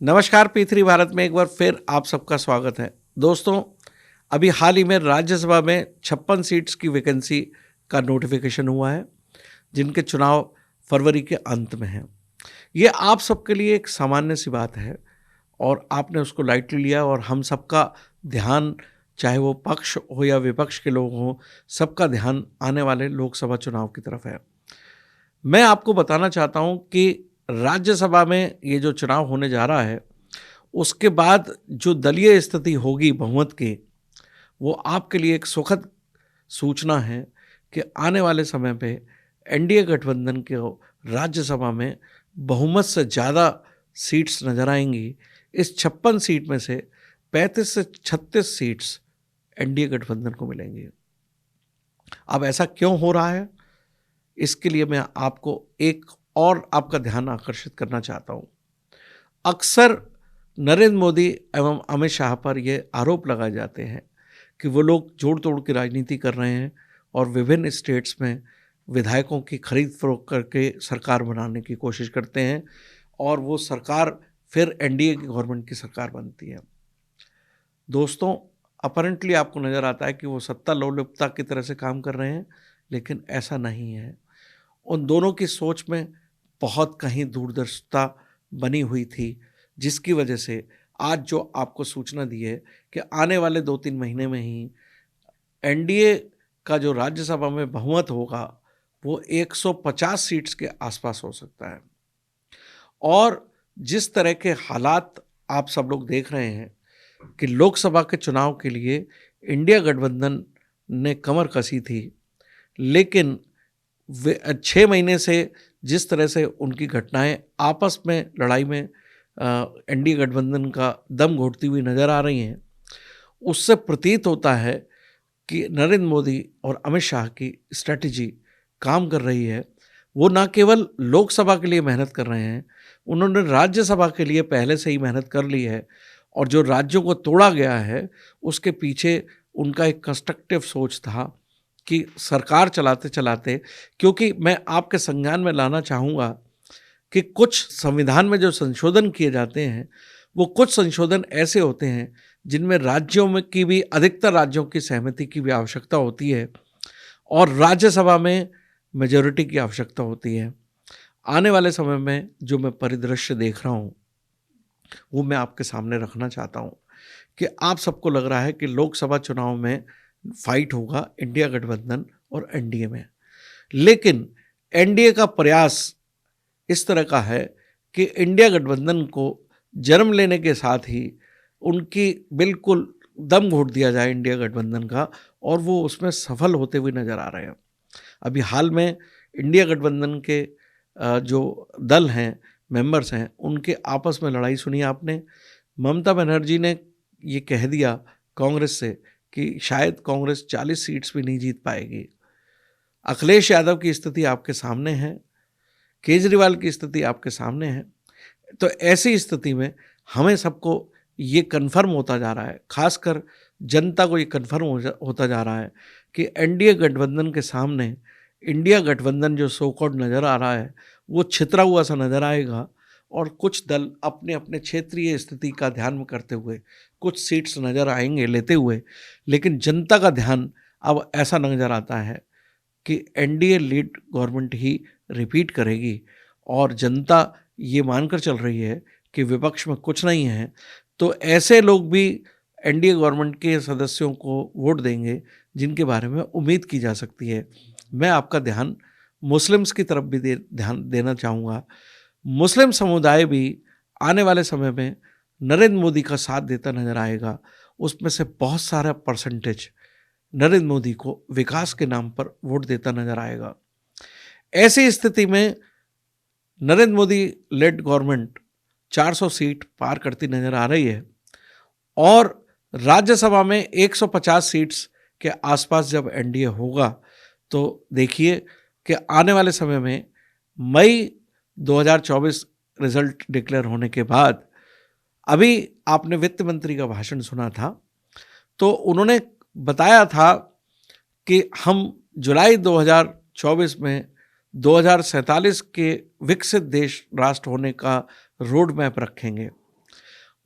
नमस्कार, P3 भारत में एक बार फिर आप सबका स्वागत है। दोस्तों, अभी हाल ही में राज्यसभा में 56 सीट्स की वैकेंसी का नोटिफिकेशन हुआ है, जिनके चुनाव फरवरी के अंत में हैं। ये आप सबके लिए एक सामान्य सी बात है और आपने उसको लाइटली लिया और हम सबका ध्यान, चाहे वो पक्ष हो या विपक्ष के लोग हों, सबका ध्यान आने वाले लोकसभा चुनाव की तरफ है। मैं आपको बताना चाहता हूँ कि राज्यसभा में ये जो चुनाव होने जा रहा है, उसके बाद जो दलीय स्थिति होगी बहुमत की, वो आपके लिए एक सुखद सूचना है कि आने वाले समय पे एनडीए गठबंधन के राज्यसभा में बहुमत से ज़्यादा सीट्स नज़र आएंगी। इस 56 सीट में से 35 से 36 सीट्स एनडीए गठबंधन को मिलेंगी। अब ऐसा क्यों हो रहा है, इसके लिए मैं आपको एक और आपका ध्यान आकर्षित करना चाहता हूँ। अक्सर नरेंद्र मोदी एवं अमित शाह पर ये आरोप लगाए जाते हैं कि वो लोग जोड़ तोड़ की राजनीति कर रहे हैं और विभिन्न स्टेट्स में विधायकों की खरीद फरोख्त करके सरकार बनाने की कोशिश करते हैं और वो सरकार फिर एनडीए की गवर्नमेंट की सरकार बनती है। दोस्तों, अपरेंटली आपको नज़र आता है कि वो सत्ता लोलुपता की तरह से काम कर रहे हैं, लेकिन ऐसा नहीं है। उन दोनों की सोच में बहुत कहीं दूरदर्शिता बनी हुई थी, जिसकी वजह से आज जो आपको सूचना दी है कि आने वाले 2-3 महीने में ही एनडीए का जो राज्यसभा में बहुमत होगा वो 150 सीट्स के आसपास हो सकता है। और जिस तरह के हालात आप सब लोग देख रहे हैं कि लोकसभा के चुनाव के लिए इंडिया गठबंधन ने कमर कसी थी, लेकिन 6 महीने से जिस तरह से उनकी घटनाएं आपस में लड़ाई में एनडीए गठबंधन का दम घोटती हुई नज़र आ रही हैं, उससे प्रतीत होता है कि नरेंद्र मोदी और अमित शाह की स्ट्रैटेजी काम कर रही है। वो ना केवल लोकसभा के लिए मेहनत कर रहे हैं, उन्होंने राज्यसभा के लिए पहले से ही मेहनत कर ली है और जो राज्यों को तोड़ा गया है उसके पीछे उनका एक कंस्ट्रक्टिव सोच था कि सरकार चलाते चलाते, क्योंकि मैं आपके संज्ञान में लाना चाहूँगा कि कुछ संविधान में जो संशोधन किए जाते हैं वो कुछ संशोधन ऐसे होते हैं जिनमें राज्यों में की भी, अधिकतर राज्यों की सहमति की भी आवश्यकता होती है और राज्यसभा में मेजॉरिटी की आवश्यकता होती है। आने वाले समय में जो मैं परिदृश्य देख रहा हूँ वो मैं आपके सामने रखना चाहता हूँ कि आप सबको लग रहा है कि लोकसभा चुनाव में फाइट होगा इंडिया गठबंधन और एनडीए में, लेकिन एनडीए का प्रयास इस तरह का है कि इंडिया गठबंधन को जन्म लेने के साथ ही उनकी बिल्कुल दम घोट दिया जाए इंडिया गठबंधन का, और वो उसमें सफल होते हुए नज़र आ रहे हैं। अभी हाल में इंडिया गठबंधन के जो दल हैं, मेंबर्स हैं, उनके आपस में लड़ाई सुनी आपने। ममता बनर्जी ने ये कह दिया कांग्रेस से कि शायद कांग्रेस 40 सीट्स भी नहीं जीत पाएगी। अखिलेश यादव की स्थिति आपके सामने है, केजरीवाल की स्थिति आपके सामने है। तो ऐसी स्थिति में हमें सबको ये कन्फर्म होता जा रहा है, खासकर जनता को ये कन्फर्म होता जा रहा है कि एनडीए गठबंधन के सामने इंडिया गठबंधन जो सो कॉल्ड नज़र आ रहा है वो छितरा हुआ सा नज़र आएगा और कुछ दल अपने अपने क्षेत्रीय स्थिति का ध्यान में करते हुए कुछ सीट्स नज़र आएंगे लेते हुए, लेकिन जनता का ध्यान अब ऐसा नज़र आता है कि एनडीए लीड गवर्नमेंट ही रिपीट करेगी और जनता ये मानकर चल रही है कि विपक्ष में कुछ नहीं है, तो ऐसे लोग भी एनडीए गवर्नमेंट के सदस्यों को वोट देंगे जिनके बारे में उम्मीद की जा सकती है। मैं आपका ध्यान मुस्लिम्स की तरफ भी ध्यान देना चाहूँगा। मुस्लिम समुदाय भी आने वाले समय में नरेंद्र मोदी का साथ देता नज़र आएगा। उसमें से बहुत सारा परसेंटेज नरेंद्र मोदी को विकास के नाम पर वोट देता नजर आएगा। ऐसी स्थिति में Narendra Modi led government 400 seat पार करती नजर आ रही है और राज्यसभा में 150 सीट्स के आसपास जब एनडीए होगा तो देखिए कि आने वाले समय में मई 2024 रिजल्ट डिक्लेयर होने के बाद, अभी आपने वित्त मंत्री का भाषण सुना था तो उन्होंने बताया था कि हम जुलाई 2024 में 2047 के विकसित देश राष्ट्र होने का रोड मैप रखेंगे।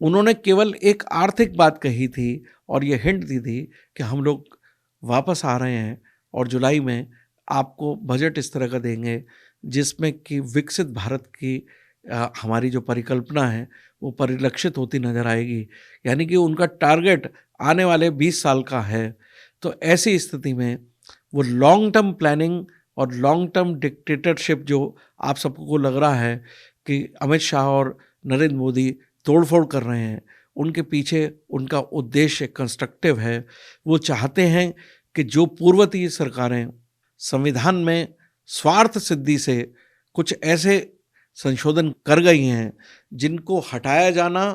उन्होंने केवल एक आर्थिक बात कही थी और ये हिंट दी थी कि हम लोग वापस आ रहे हैं और जुलाई में आपको बजट इस तरह का देंगे जिसमें कि विकसित भारत की हमारी जो परिकल्पना है वो परिलक्षित होती नज़र आएगी। यानी कि उनका टारगेट आने वाले 20 साल का है। तो ऐसी स्थिति में वो लॉन्ग टर्म प्लानिंग और लॉन्ग टर्म डिक्टेटरशिप जो आप सबको लग रहा है कि अमित शाह और नरेंद्र मोदी तोड़फोड़ कर रहे हैं, उनके पीछे उनका उद्देश्य कंस्ट्रक्टिव है। वो चाहते हैं कि जो पूर्ववर्ती सरकारें संविधान में स्वार्थ सिद्धि से कुछ ऐसे संशोधन कर गई हैं जिनको हटाया जाना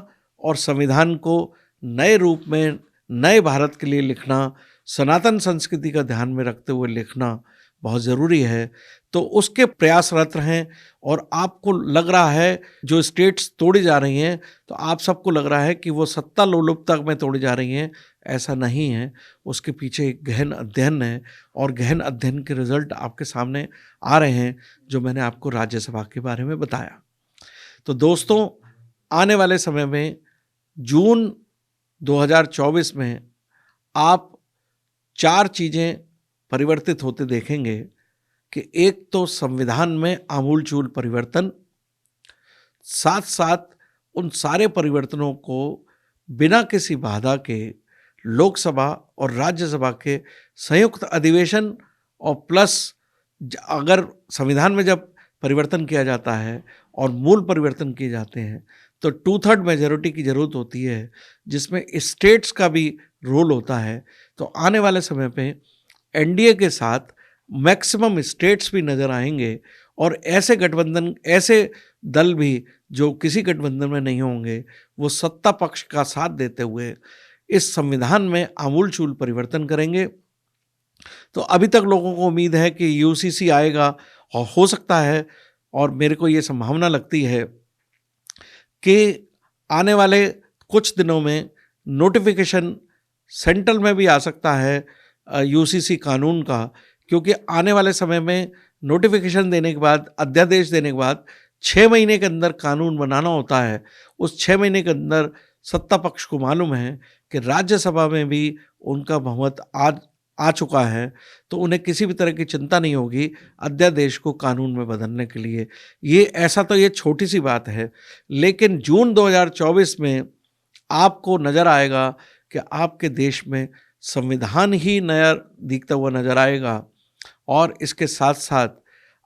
और संविधान को नए रूप में नए भारत के लिए लिखना, सनातन संस्कृति का ध्यान में रखते हुए लिखना बहुत ज़रूरी है। तो उसके प्रयासरत हैं और आपको लग रहा है जो स्टेट्स तोड़ी जा रही हैं, तो आप सबको लग रहा है कि वो सत्ता लोलुपता में तोड़ी जा रही हैं। ऐसा नहीं है, उसके पीछे एक गहन अध्ययन है और गहन अध्ययन के रिजल्ट आपके सामने आ रहे हैं जो मैंने आपको राज्यसभा के बारे में बताया। तो दोस्तों, आने वाले समय में जून 2024 में आप 4 चीज़ें परिवर्तित होते देखेंगे कि एक तो संविधान में आमूलचूल परिवर्तन, साथ साथ उन सारे परिवर्तनों को बिना किसी बाधा के लोकसभा और राज्यसभा के संयुक्त अधिवेशन और प्लस अगर संविधान में जब परिवर्तन किया जाता है और मूल परिवर्तन किए जाते हैं तो 2/3 मेजॉरिटी की ज़रूरत होती है जिसमें स्टेट्स का भी रोल होता है। तो आने वाले समय पे एनडीए के साथ मैक्सिमम स्टेट्स भी नज़र आएंगे और ऐसे गठबंधन, ऐसे दल भी जो किसी गठबंधन में नहीं होंगे, वो सत्ता पक्ष का साथ देते हुए इस संविधान में आमूलचूल परिवर्तन करेंगे। तो अभी तक लोगों को उम्मीद है कि यूसीसी आएगा और हो सकता है, और मेरे को ये संभावना लगती है कि आने वाले कुछ दिनों में नोटिफिकेशन सेंट्रल में भी आ सकता है यूसीसी कानून का, क्योंकि आने वाले समय में नोटिफिकेशन देने के बाद, अध्यादेश देने के बाद 6 महीने के अंदर कानून बनाना होता है। उस 6 महीने के अंदर सत्ता पक्ष को मालूम है कि राज्यसभा में भी उनका बहुमत आ चुका है, तो उन्हें किसी भी तरह की चिंता नहीं होगी अध्यादेश को कानून में बदलने के लिए। ये छोटी सी बात है, लेकिन जून 2024 में आपको नज़र आएगा कि आपके देश में संविधान ही नया दिखता हुआ नज़र आएगा। और इसके साथ साथ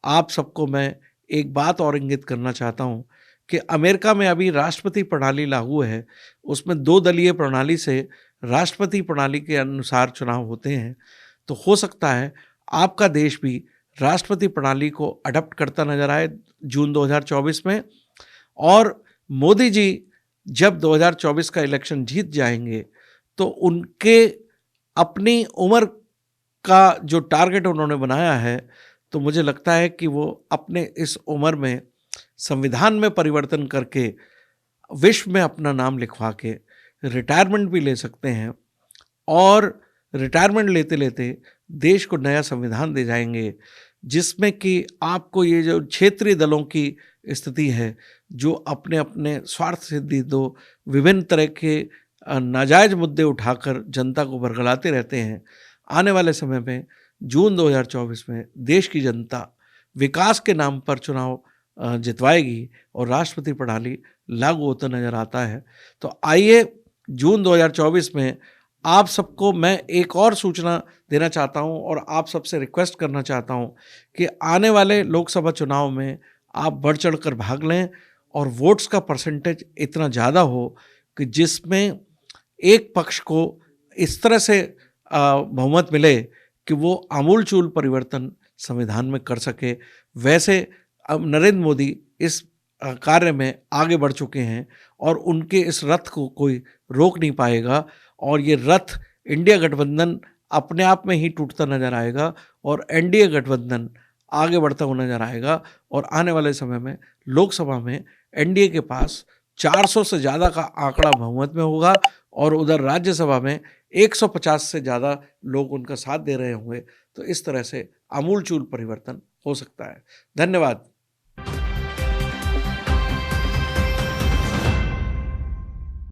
आप सबको मैं एक बात और इंगित करना चाहता हूँ कि अमेरिका में अभी राष्ट्रपति प्रणाली लागू है। उसमें 2 दलीय प्रणाली से राष्ट्रपति प्रणाली के अनुसार चुनाव होते हैं। तो हो सकता है आपका देश भी राष्ट्रपति प्रणाली को अडॉप्ट करता नजर आए जून 2024 में, और मोदी जी जब 2024 का इलेक्शन जीत जाएंगे तो उनके अपनी उम्र का जो टारगेट उन्होंने बनाया है, तो मुझे लगता है कि वो अपने इस उम्र में संविधान में परिवर्तन करके विश्व में अपना नाम लिखवा के रिटायरमेंट भी ले सकते हैं, और रिटायरमेंट लेते लेते देश को नया संविधान दे जाएंगे जिसमें कि आपको ये जो क्षेत्रीय दलों की स्थिति है, जो अपने अपने स्वार्थ सिद्धि दो विभिन्न तरह के नाजायज मुद्दे उठाकर जनता को बरगलाते रहते हैं, आने वाले समय में जून 2024 में देश की जनता विकास के नाम पर चुनाव जितवाएगी और राष्ट्रपति प्रणाली लागू होता नजर आता है। तो आइए जून 2024 में आप सबको मैं एक और सूचना देना चाहता हूं और आप सबसे रिक्वेस्ट करना चाहता हूं कि आने वाले लोकसभा चुनाव में आप बढ़ चढ़ कर भाग लें और वोट्स का परसेंटेज इतना ज़्यादा हो कि जिसमें एक पक्ष को इस तरह से बहुमत मिले कि वो आमूलचूल परिवर्तन संविधान में कर सके। वैसे अब नरेंद्र मोदी इस कार्य में आगे बढ़ चुके हैं और उनके इस रथ को कोई रोक नहीं पाएगा, और ये रथ इंडिया गठबंधन अपने आप में ही टूटता नजर आएगा और एनडीए गठबंधन आगे बढ़ता हुआ नजर आएगा। और आने वाले समय में लोकसभा में एनडीए के पास 400 से ज़्यादा का आंकड़ा बहुमत में होगा और उधर राज्यसभा में 150 से ज़्यादा लोग उनका साथ दे रहे होंगे। तो इस तरह से आमूलचूल परिवर्तन हो सकता है। धन्यवाद।